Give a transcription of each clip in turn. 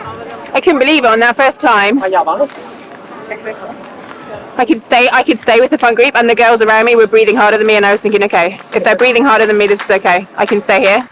I couldn't believe it on that first climb. I could stay with the front group, and the girls around me were breathing harder than me, and I was thinking, okay, if they're breathing harder than me, this is okay. I can stay here.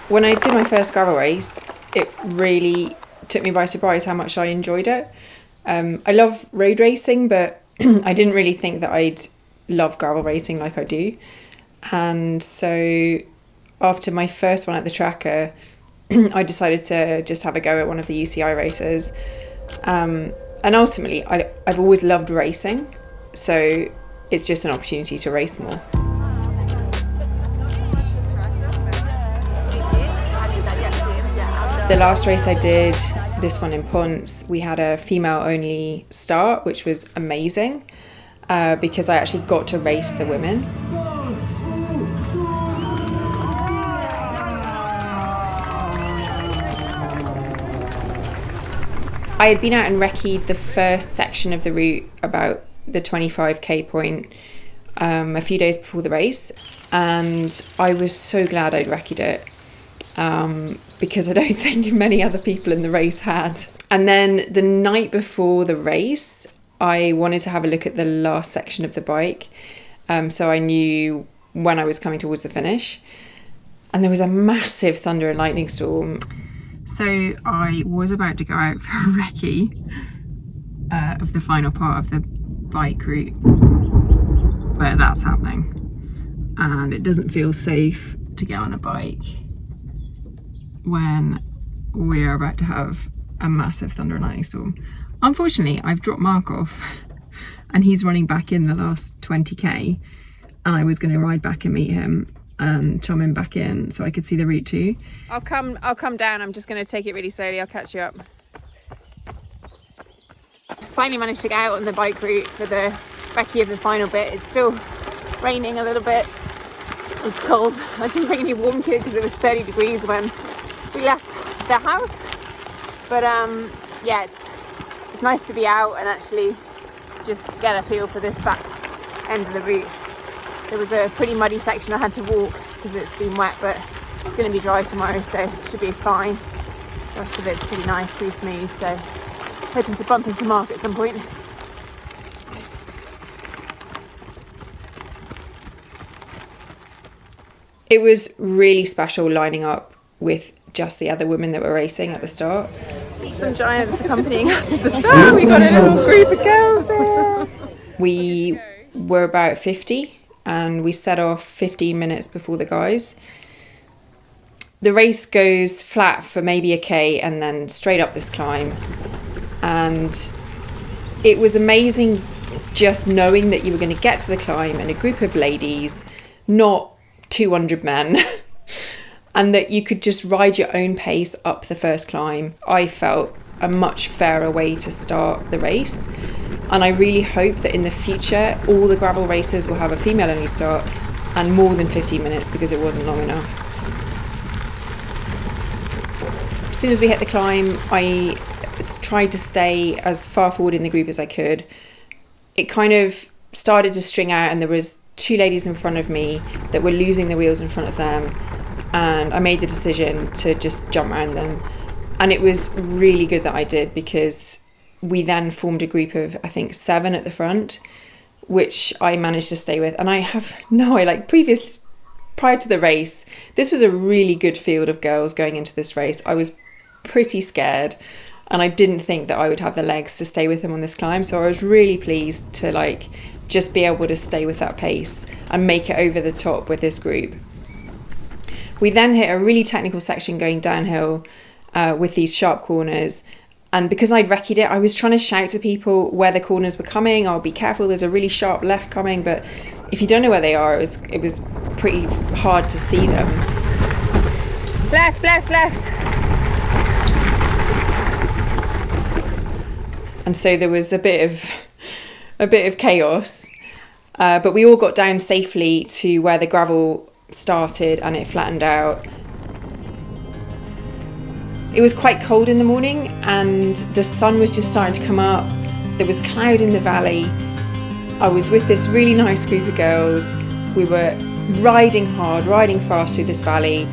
When I did my first gravel race, it really took me by surprise how much I enjoyed it. I love road racing, but I didn't really think that I'd love gravel racing like I do. And so after my first one at the tracker, I decided to just have a go at one of the UCI races. And ultimately, I've always loved racing, so it's just an opportunity to race more. The last race I did, this one in Ponts, we had a female-only start, which was amazing because I actually got to race the women. I had been out and recce'd the first section of the route, about the 25k point, a few days before the race, and I was so glad I'd recce'd it. Because I don't think many other people in the race had. And then the night before the race, I wanted to have a look at the last section of the bike, so I knew when I was coming towards the finish. And there was a massive thunder and lightning storm. So I was about to go out for a recce of the final part of the bike route, but that's happening. And it doesn't feel safe to get on a bike when we're about to have a massive thunder and lightning storm. Unfortunately, I've dropped Mark off and he's running back in the last 20k, and I was going to ride back and meet him and chum him back in so I could see the route too. I'll come down. I'm just going to take it really slowly. I'll catch you up. Finally managed to get out on the bike route for the recce of the final bit. It's still raining a little bit. It's cold. I didn't bring any warm kit because it was 30 degrees when we left the house, but yeah, it's nice to be out and actually just get a feel for this back end of the route. There was a pretty muddy section I had to walk because it's been wet, but it's going to be dry tomorrow, so it should be fine. The rest of it's pretty nice, pretty smooth, so hoping to bump into Mark at some point. It was really special lining up with just the other women that were racing at the start. Some giants accompanying us at the start. We got a little group of girls there. We were about 50 and we set off 15 minutes before the guys. The race goes flat for maybe a K and then straight up this climb. And it was amazing just knowing that you were going to get to the climb in a group of ladies, not 200 men. And that you could just ride your own pace up the first climb. I felt a much fairer way to start the race. And I really hope that in the future, all the gravel races will have a female-only start and more than 15 minutes because it wasn't long enough. As soon as we hit the climb, I tried to stay as far forward in the group as I could. It kind of started to string out and there was two ladies in front of me that were losing the wheels in front of them. And I made the decision to just jump around them. And it was really good that I did because we then formed a group of, I think, 7 at the front, which I managed to stay with. And I have prior to the race, this was a really good field of girls going into this race. I was pretty scared and I didn't think that I would have the legs to stay with them on this climb. So I was really pleased to just be able to stay with that pace and make it over the top with this group. We then hit a really technical section going downhill with these sharp corners. And because I'd recce'd it, I was trying to shout to people where the corners were coming. Oh, be careful, there's a really sharp left coming. But if you don't know where they are, it was pretty hard to see them. Left, left, left. And so there was a bit of chaos. But we all got down safely to where the gravel started and it flattened out. It was quite cold in the morning and the sun was just starting to come up. There was cloud in the valley. I was with this really nice group of girls. We were riding hard, riding fast through this valley,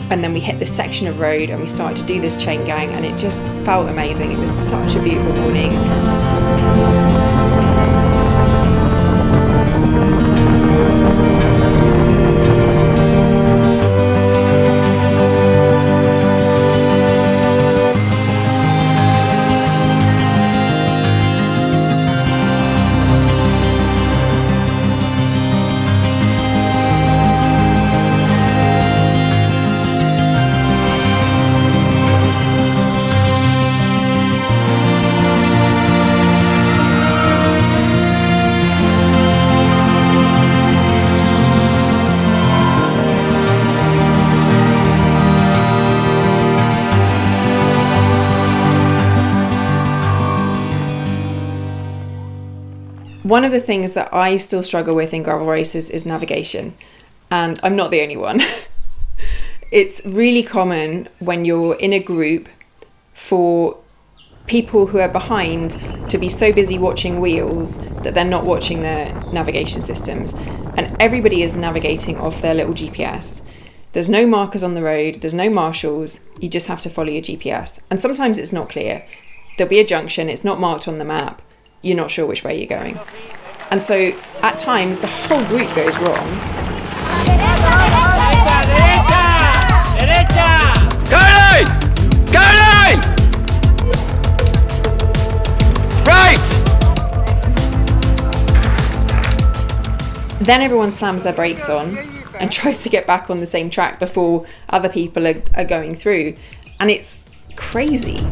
and then we hit this section of road and we started to do this chain gang, and it just felt amazing. It was such a beautiful morning. One of the things that I still struggle with in gravel races is navigation, and I'm not the only one. It's really common when you're in a group for people who are behind to be so busy watching wheels that they're not watching their navigation systems, and everybody is navigating off their little GPS. There's no markers on the road, there's no marshals, you just have to follow your GPS. And sometimes it's not clear. There'll be a junction, it's not marked on the map, you're not sure which way you're going. And so at times the whole route goes wrong. Caroline! Right! Then everyone slams their brakes on and tries to get back on the same track before other people are going through. And it's crazy.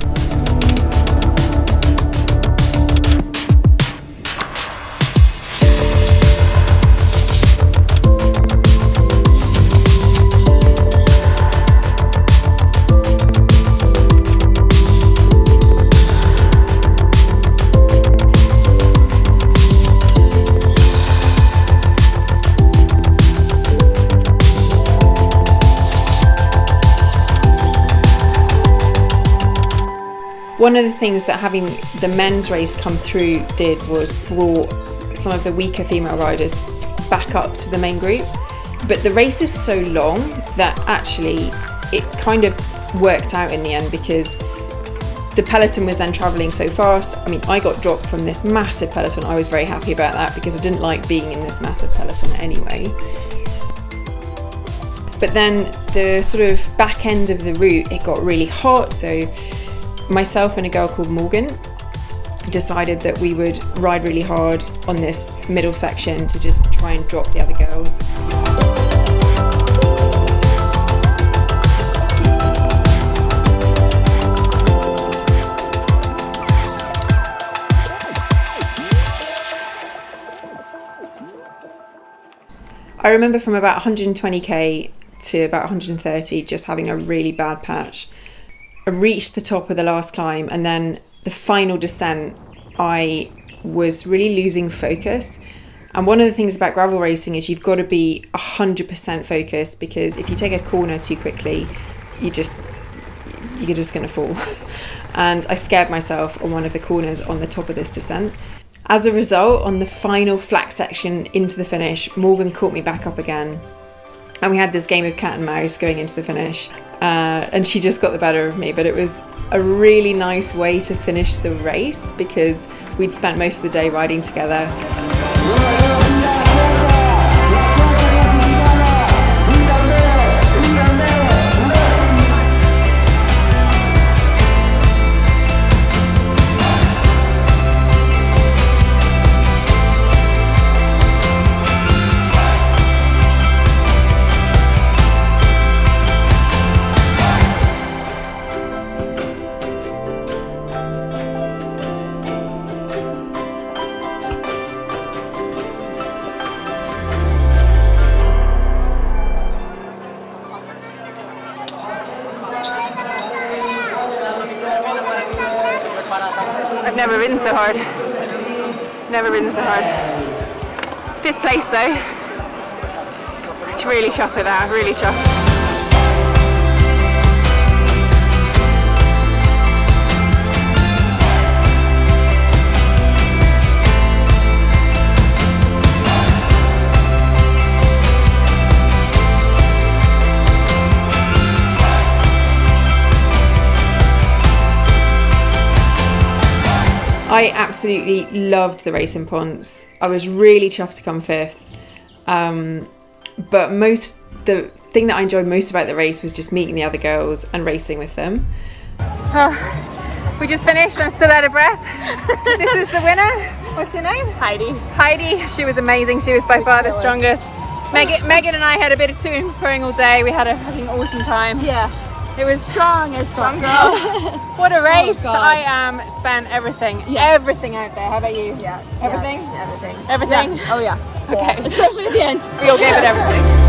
One of the things that having the men's race come through did was brought some of the weaker female riders back up to the main group. But the race is so long that actually it kind of worked out in the end, because the peloton was then travelling so fast. I mean, I got dropped from this massive peloton. I was very happy about that because I didn't like being in this massive peloton anyway. But then the sort of back end of the route, it got really hot, so myself and a girl called Morgan decided that we would ride really hard on this middle section to just try and drop the other girls. I remember from about 120k to about 130 just having a really bad patch. I reached the top of the last climb, and then the final descent I was really losing focus. And one of the things about gravel racing is you've got to be 100% focused, because if you take a corner too quickly you're just going to fall. And I scared myself on one of the corners on the top of this descent. As a result, on the final flat section into the finish, Morgan caught me back up again, and we had this game of cat and mouse going into the finish, and she just got the better of me. But it was a really nice way to finish the race because we'd spent most of the day riding together. Never ridden so hard. Never ridden so hard. 5th place though. Really chuffed with that, really chuffed. I absolutely loved the race in Ponts. I was really chuffed to come 5th. But the thing that I enjoyed most about the race was just meeting the other girls and racing with them. We just finished, I'm still out of breath. This is the winner. What's your name? Heidi. Heidi, she was amazing. She was by far the strongest. Megan and I had a bit of to-ing preparing all day. We had a fucking awesome time. Yeah. It was Strong as fuck. What a race. God. I spent everything. Yeah. Everything out there. How about you? Yeah. Everything? Yeah, everything. Everything? Yeah. Oh yeah. Okay. Especially at the end. We all gave it everything.